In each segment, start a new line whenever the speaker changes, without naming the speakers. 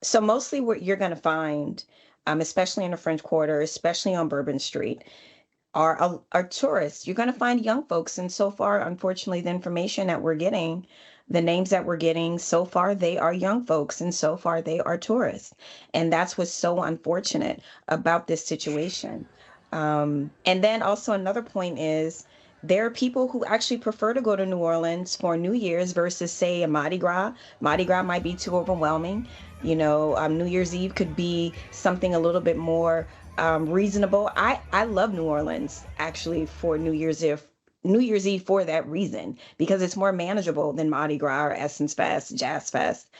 So mostly what you're going to find, especially in the French Quarter, especially on Bourbon Street, are tourists. You're going to find young folks, and so far, unfortunately, the information that we're getting, the names that we're getting, so far they are young folks, and so far they are tourists, and that's what's so unfortunate about this situation. And then also another point is there are people who actually prefer to go to New Orleans for New Year's versus say a Mardi Gras. Mardi Gras might be too overwhelming. New Year's Eve could be something a little bit more reasonable. I love New Orleans actually for New Year's Eve for that reason because it's more manageable than Mardi Gras or Essence Fest, Jazz Fest.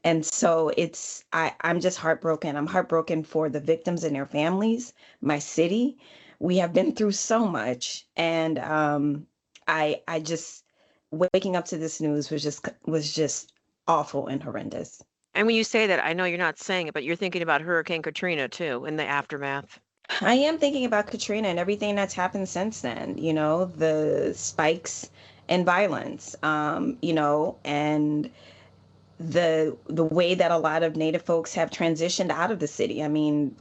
And so I'm just heartbroken. I'm heartbroken for the victims and their families, my city. We have been through so much, and I just waking up to this news was just awful and horrendous.
And when you say that, I know you're not saying it, but you're thinking about Hurricane Katrina too in the aftermath.
I am thinking about Katrina and everything that's happened since then, the spikes in violence, and the way that a lot of Native folks have transitioned out of the city. I mean,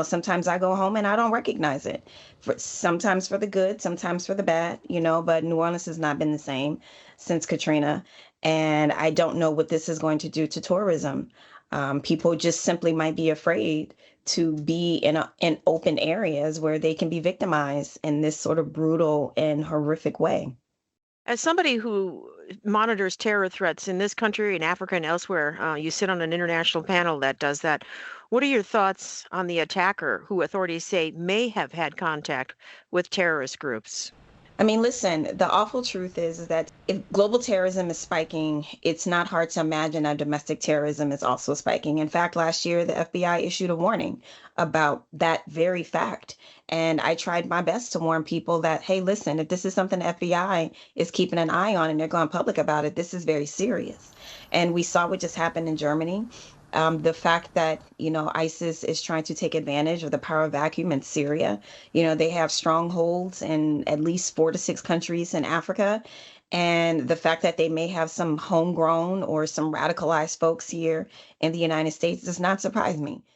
sometimes I go home and I don't recognize it. Sometimes for the good, sometimes for the bad, but New Orleans has not been the same since Katrina. And I don't know what this is going to do to tourism. People just simply might be afraid to be in open areas where they can be victimized in this sort of brutal and horrific way.
As somebody who monitors terror threats in this country, in Africa, and elsewhere, you sit on an international panel that does that. What are your thoughts on the attacker who authorities say may have had contact with terrorist groups?
I mean, listen, the awful truth is that if global terrorism is spiking, it's not hard to imagine that domestic terrorism is also spiking. In fact, last year, the FBI issued a warning about that very fact. And I tried my best to warn people that, hey, listen, if this is something the FBI is keeping an eye on and they're going public about it, this is very serious. And we saw what just happened in Germany. The fact that, ISIS is trying to take advantage of the power vacuum in Syria. They have strongholds in at least 4 to 6 countries in Africa. And the fact that they may have some homegrown or some radicalized folks here in the United States does not surprise me